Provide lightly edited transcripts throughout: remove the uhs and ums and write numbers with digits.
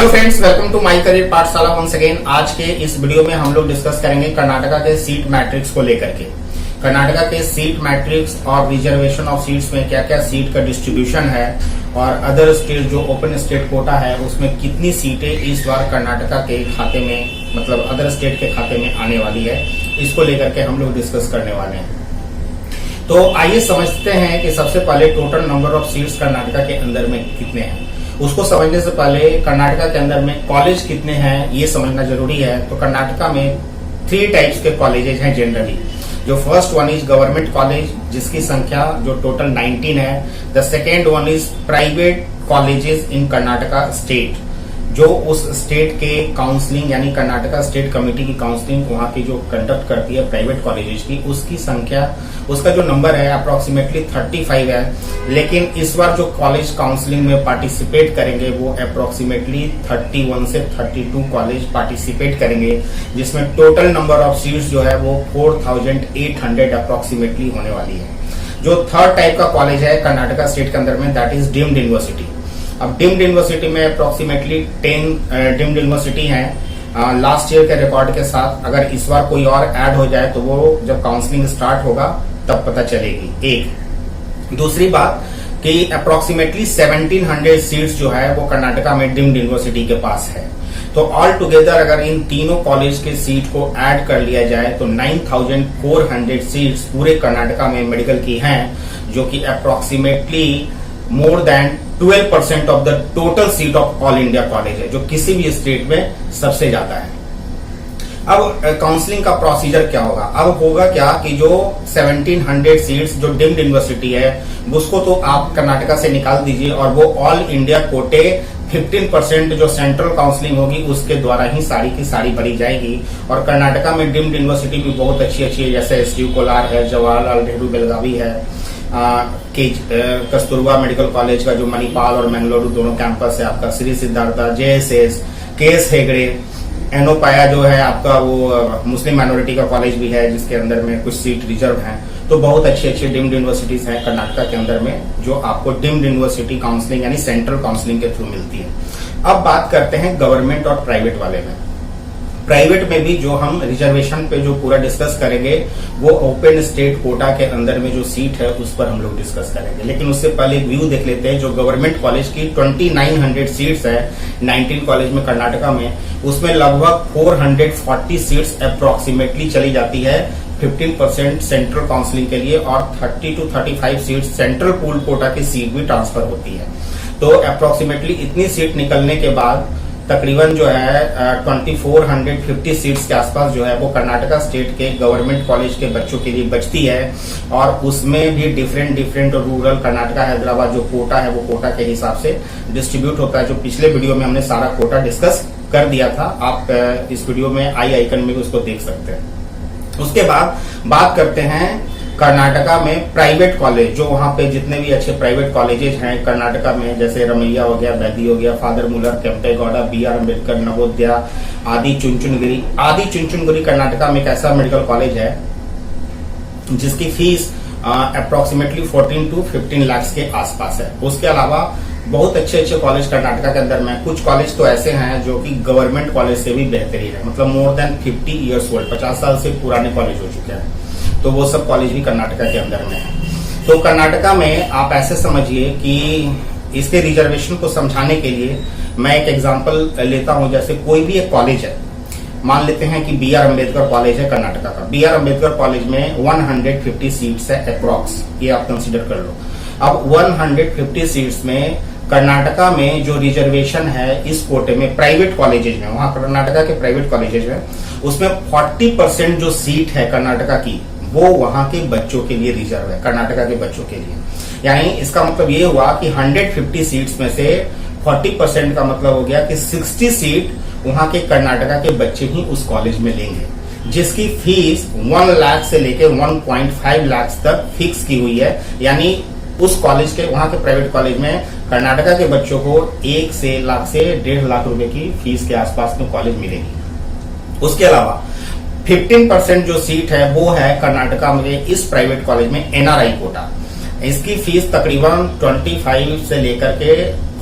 Hello friends, welcome to my career Pathshala once again. आज के इस वीडियो में हम लोग डिस्कस करेंगे कर्नाटका के सीट मैट्रिक्स को लेकर के। कर्नाटका के सीट मैट्रिक्स और रिजर्वेशन ऑफ सीट्स में क्या क्या सीट का डिस्ट्रीब्यूशन है और अदर स्टेट जो ओपन स्टेट कोटा है उसमें कितनी सीटें इस बार कर्नाटका के खाते में, मतलब अदर स्टेट के खाते में आने वाली है, इसको लेकर के हम लोग डिस्कस करने वाले हैं। तो आइए समझते हैं कि सबसे पहले total number of seats Karnataka के अंदर में कितने हैं। उसको समझने से पहले कर्नाटका के अंदर में कॉलेज कितने हैं ये समझना जरूरी है। तो कर्नाटका में 3 टाइप्स के कॉलेजेस हैं जनरली। जो first one is government college जिसकी संख्या जो टोटल 19 है। The second one is private colleges in Karnataka state, जो उस स्टेट के काउंसलिंग यानी कर्नाटका स्टेट कमेटी की काउंसलिंग वहां की जो कंडक्ट करती है प्राइवेट कॉलेजेस की, उसकी संख्या, उसका जो नंबर है अप्रोक्सीमेटली 35 है। लेकिन इस बार जो कॉलेज काउंसलिंग में पार्टिसिपेट करेंगे वो अप्रोक्सीमेटली 31 से 32 कॉलेज पार्टिसिपेट करेंगे, जिसमें टोटल नंबर ऑफ सीट्स जो है वो 4800 अप्रोक्सीमेटली होने वाली है। जो थर्ड टाइप का कॉलेज है कर्नाटका स्टेट के अंदर में, दैट इज डीम्ड यूनिवर्सिटी। अब डीम्ड यूनिवर्सिटी में अप्रोक्सीमेटली 10 डीम्ड यूनिवर्सिटी हैं लास्ट ईयर के रिकॉर्ड के साथ। अगर इस बार कोई और ऐड हो जाए तो वो जब काउंसलिंग स्टार्ट होगा तब पता चलेगी। एक दूसरी बात कि अप्रोक्सीमेटली 1700 सीट्स जो है वो कर्नाटका में डीम्ड यूनिवर्सिटी के पास है। तो ऑल टुगेदर अगर इन तीनों कॉलेज के सीट को ऐड कर लिया जाए तो 9400 सीट्स पूरे कर्नाटका में मेडिकल की हैं, जो कि approximately more than 12% of the total seat of all India college है, जो किसी भी स्टेट में सबसे ज्यादा है। अब काउंसलिंग का प्रोसीजर क्या होगा? अब होगा क्या कि जो 1700 सीट्स जो डीम्ड यूनिवर्सिटी है उसको तो आप कर्नाटका से निकाल दीजिए और वो ऑल इंडिया कोटे 15% जो सेंट्रल काउंसलिंग होगी उसके द्वारा ही सारी की सारी भरी जाएगी। और कर्नाटका में डीम्ड यूनिवर्सिटी भी बहुत अच्छी अच्छी है, जैसे एसयू कोलार है, जवाहरलाल नेहरू बेलगावी है, कस्तूरबा मेडिकल कॉलेज का जो मणिपाल और मंगलुरु दोनों कैंपस है आपका, श्री सिद्धार्था, जेएसएस, केएस हेगड़े, एनोपाया जो है आपका वो मुस्लिम माइनॉरिटी का कॉलेज भी है जिसके अंदर में कुछ सीट रिजर्व हैं। तो बहुत अच्छी अच्छी डीम्ड यूनिवर्सिटीज हैं कर्नाटका के अंदर में जो आपको डीम्ड यूनिवर्सिटी काउंसलिंग यानी सेंट्रल काउंसलिंग के थ्रू मिलती है। अब बात करते हैं गवर्नमेंट और प्राइवेट वाले में। प्राइवेट में भी जो हम रिजर्वेशन पे जो पूरा डिस्कस करेंगे वो ओपन स्टेट कोटा के अंदर में जो सीट है उस पर हम लोग डिस्कस करेंगे। लेकिन उससे पहले एक व्यू देख लेते हैं। जो गवर्नमेंट कॉलेज की 2900 सीट्स है 19 कॉलेज में कर्नाटका में, उसमें लगभग 440 सीट्स अप्रोक्सीमेटली चली जाती है 15% सेंट्रल काउंसलिंग के लिए और 30 to 35 seats central pool quota की सीट भी ट्रांसफर होती है। तो अप्रोक्सीमेटली इतनी सीट निकलने के बाद तकरीबन जो है 2450 सीट्स के आसपास जो है वो कर्नाटका स्टेट के गवर्नमेंट कॉलेज के बच्चों के लिए बचती है। और उसमें भी डिफरेंट रूरल कर्नाटका हैदराबाद जो कोटा है वो कोटा के हिसाब से डिस्ट्रीब्यूट होता है, जो पिछले वीडियो में हमने सारा कोटा डिस्कस कर दिया था। आप इस वीडियो में आई आइकन में भी उसको देख सकते हैं। उसके बाद बात करते हैं कर्नाटका में प्राइवेट कॉलेज, जो वहां पे जितने भी अच्छे प्राइवेट कॉलेजेस हैं कर्नाटका में, जैसे रमैया हो गया, बैदी हो गया, फादर मुलर, केम्पेगौड़ा, बीआर अम्बेडकर, नवोदया, आदि चुनचुनगिरी कर्नाटका में एक ऐसा मेडिकल कॉलेज है जिसकी फीस अप्रोक्सीमेटली 14 to 15 लाख के आसपास है। उसके अलावा बहुत अच्छे अच्छे कॉलेज कर्नाटका के अंदर में, कुछ कॉलेज तो ऐसे हैं जो कि गवर्नमेंट कॉलेज से भी बेहतरीन है, मतलब मोर देन 50 ईयर्स ओल्ड, 50 साल से पुराने कॉलेज हो चुके हैं। तो वो सब कॉलेज भी कर्नाटका के अंदर में है। तो कर्नाटका में आप ऐसे समझिए कि इसके रिजर्वेशन को समझाने के लिए मैं एक एग्जांपल लेता हूं। जैसे कोई भी एक कॉलेज है, मान लेते हैं कि बीआर अम्बेडकर कॉलेज है कर्नाटका का। बीआर अम्बेडकर कॉलेज में 150 सीट्स है अप्रॉक्स, ये आप कंसिडर कर लो। अब 150 सीट्स में कर्नाटका में जो रिजर्वेशन है इस कोटे में प्राइवेट कॉलेजेज में, वहां कर्नाटका के प्राइवेट कॉलेजेज में, उसमें 40% जो सीट है कर्नाटका की वो वहां के बच्चों के लिए रिजर्व है, कर्नाटका के बच्चों के लिए। यानी इसका मतलब ये हुआ कि 150 सीट्स में से 40% का मतलब हो गया कि 60 सीट वहां के कर्नाटका के बच्चे ही उस कॉलेज में लेंगे, जिसकी फीस 1 लाख से लेकर 1.5 लाख तक फिक्स की हुई है। यानी उस कॉलेज के, वहां के प्राइवेट कॉलेज में कर्नाटका के बच्चों को 1 लाख से 1.5 लाख रुपए की फीस के आसपास में कॉलेज मिलेगी। उसके अलावा 15% जो सीट है वो है कर्नाटका में इस प्राइवेट कॉलेज में एनआरआई कोटा। इसकी फीस तकरीबन 25 से लेकर के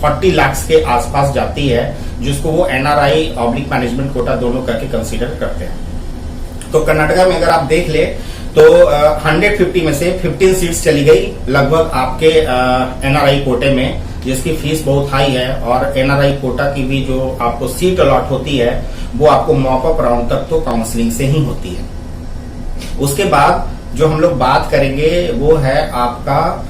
40 लाख के आसपास जाती है, जिसको वो एनआरआई ऑब्लिक मैनेजमेंट कोटा दोनों करके कंसीडर करते हैं। तो कर्नाटका में अगर आप देख ले तो 150 में से 15 सीट्स चली गई लगभग आपके एनआरआई कोटे में, जिसकी फीस बहुत हाई है। और एनआरआई कोटा की भी जो आपको सीट अलॉट होती है वो आपको मॉक अप राउंड तक तो काउंसलिंग से ही होती है। उसके बाद जो हम लोग बात करेंगे वो है आपका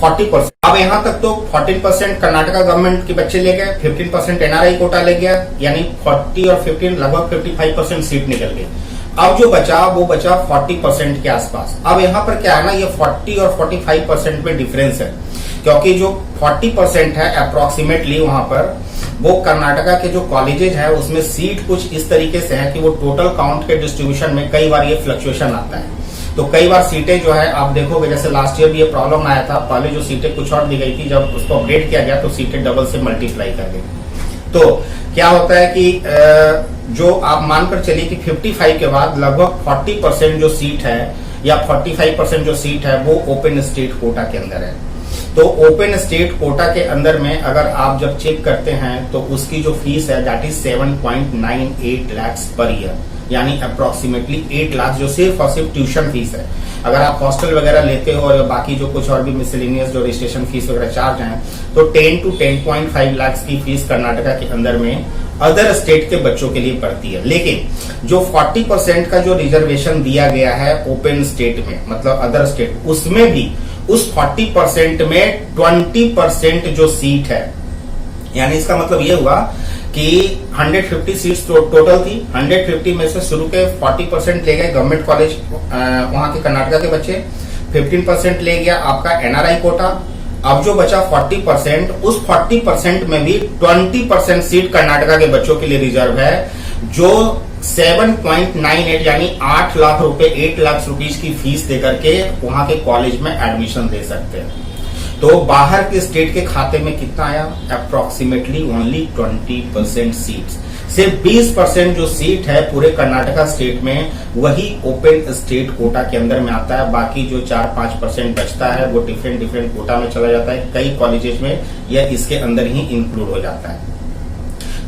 40%। अब यहां तक तो 14% कर्नाटका गवर्नमेंट के बच्चे ले गए, 15% एनआरआई कोटा ले गया, यानी 40 और 15 लगभग 55% सीट निकल गई। अब जो बचा वो बचा 40% के आसपास। अब यहाँ पर क्या है ना, ये 40 और 45% में डिफरेंस है, क्योंकि जो 40% है अप्रोक्सीमेटली वहां पर वो कर्नाटका के जो कॉलेजेज है उसमें सीट कुछ इस तरीके से है कि वो टोटल काउंट के डिस्ट्रीब्यूशन में कई बार ये फ्लक्चुएशन आता है। तो कई बार सीटें जो है आप देखोगे, जैसे लास्ट ईयर भी ये प्रॉब्लम आया था, पहले जो सीटें कुछ और दी गई थी, जब उसको अपडेट किया गया तो सीटें डबल से मल्टीप्लाई कर गई। तो क्या होता है कि जो आप मानकर चलिए कि 55 के बाद लगभग 40% जो सीट है या 45% जो सीट है वो ओपन स्टेट कोटा के अंदर है। तो ओपन स्टेट कोटा के अंदर में अगर आप जब चेक करते हैं तो उसकी जो फीस है that is 7.98 lakh per year, यानी अप्रोक्सीमेटली 8 लाख जो सिर्फ और सिर्फ ट्यूशन फीस है। अगर आप हॉस्टल वगैरह लेते हो और बाकी जो कुछ और भी मिसलेनियस जो रजिस्ट्रेशन फीस वगैरह चार्ज हैं, तो 10 to 10.5 लाख की फीस कर्नाटका के अंदर में अदर स्टेट के बच्चों के लिए पड़ती है। लेकिन जो 40% का जो रिजर्वेशन दिया गया है ओपन स्टेट में, मतलब अदर स्टेट, उसमें भी उस 40% में 20% जो सीट है, यानी इसका मतलब ये हुआ कि 150 सीट्स टोटल थी, 150 में से शुरू के 40% ले गए गवर्नमेंट कॉलेज वहां के कर्नाटका के बच्चे, 15% ले गया आपका एनआरआई कोटा। अब जो बचा 40%, उस 40% में भी 20% सीट कर्नाटका के बच्चों के लिए रिजर्व है, जो 7.98 यानी 8 लाख रुपए, 8 लाख रुपीज की फीस देकर के वहां के कॉलेज में एडमिशन दे सकते हैं। तो बाहर के स्टेट के खाते में कितना आया? Approximately only 20% seats. सिर्फ 20% जो सीट है पूरे कर्नाटका स्टेट में वही ओपन स्टेट कोटा के अंदर में आता है। बाकी जो 4-5% बचता है वो डिफरेंट कोटा में चला जाता है, कई कॉलेजेस में यह इसके अंदर ही इंक्लूड हो जाता है।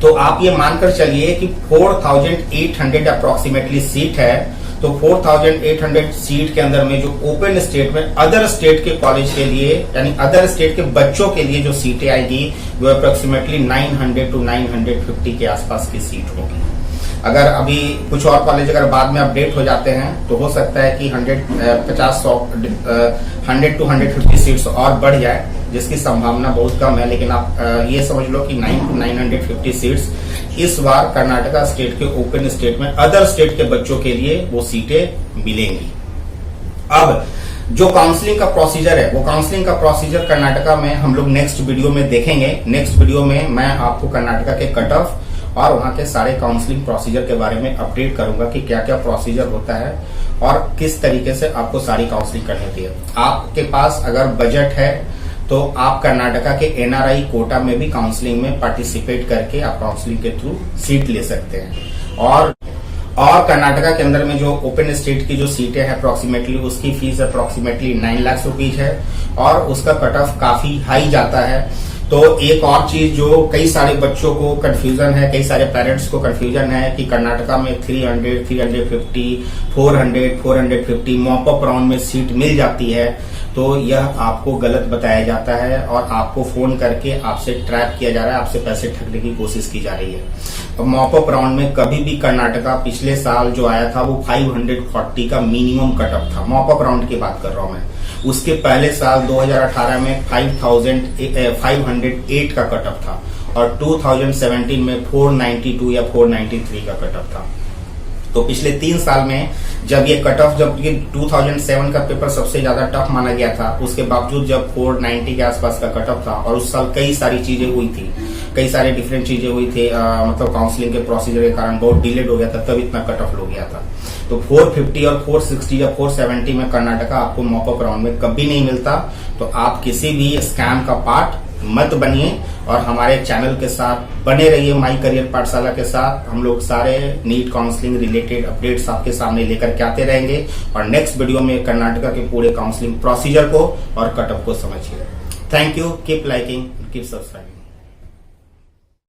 तो आप ये मानकर चलिए कि 4,800 अप्रोक्सीमेटली सीट है, तो 4,800 सीट के अंदर में जो ओपन स्टेट में अदर स्टेट के कॉलेज के लिए, यानी अदर स्टेट के बच्चों के लिए जो सीटें आएगी वो अप्रोक्सीमेटली 900 to 950 के आसपास की सीट होगी। अगर अभी कुछ और कॉलेज अगर बाद में अपडेट हो जाते हैं तो हो सकता है कि 100 to 150 सीट्स और बढ़ जाए, जिसकी संभावना बहुत कम है। लेकिन आप ये समझ लो कि 9 to 950 सीट्स इस बार कर्नाटका स्टेट के ओपन स्टेट में अदर स्टेट के बच्चों के लिए वो सीटें मिलेंगी। अब जो काउंसलिंग का प्रोसीजर है, वो काउंसलिंग का प्रोसीजर कर्नाटका में हम लोग नेक्स्ट वीडियो में देखेंगे। नेक्स्ट वीडियो में मैं आपको कर्नाटका के कट ऑफ और वहां के सारे काउंसलिंग प्रोसीजर के बारे में अपडेट करूंगा कि क्या क्या प्रोसीजर होता है और किस तरीके से आपको सारी काउंसलिंग करनी होती है। आपके पास अगर बजट है तो आप कर्नाटका के एनआरआई कोटा में भी काउंसलिंग में पार्टिसिपेट करके आप काउंसलिंग के थ्रू सीट ले सकते हैं। और कर्नाटका के अंदर में जो ओपन स्टेट की जो सीटें हैं अप्रोक्सीमेटली उसकी फीस अप्रोक्सीमेटली 9 लाख रुपीज है और उसका कट ऑफ काफी हाई जाता है। तो एक और चीज जो कई सारे बच्चों को कंफ्यूजन है, कई सारे पेरेंट्स को कंफ्यूजन है कि कर्नाटका में 300, 350, 400, 450 मॉक अप राउंड में सीट मिल जाती है, तो यह आपको गलत बताया जाता है और आपको फोन करके आपसे ट्रैप किया जा रहा है, आपसे पैसे ठगने की कोशिश की जा रही है। मॉक अप राउंड में कभी भी कर्नाटका पिछले साल जो आया था वो 540 का मिनिमम कट ऑफ था, मॉक अप राउंड की बात कर रहा हूं मैं। उसके पहले साल 2018 में 508 का कट ऑफ था और 2017 में 492 या 493 का कट ऑफ था। तो पिछले 3 साल में जब ये कट ऑफ, जब ये 2007 का पेपर सबसे ज्यादा टफ माना गया था, उसके बावजूद जब 490 के आसपास का कट ऑफ था और उस साल कई सारी चीजें हुई थी, कई सारे डिफरेंट चीजें हुई थी, मतलब काउंसलिंग के प्रोसीजर के कारण बहुत डिलेड हो गया था, तब इतना कट ऑफ हो गया था। तो 450 और 460 या 470 में कर्नाटका आपको मॉक अप राउंड में कभी नहीं मिलता। तो आप किसी भी स्कैम का पार्ट मत बनिए और हमारे चैनल के साथ बने रहिए, माई करियर पाठशाला के साथ। हम लोग सारे नीट काउंसलिंग रिलेटेड अपडेट्स आपके सामने लेकर के आते रहेंगे और नेक्स्ट वीडियो में कर्नाटका के पूरे काउंसलिंग प्रोसीजर को और कट ऑफ को समझिए। Thank you, keep liking, keep subscribing.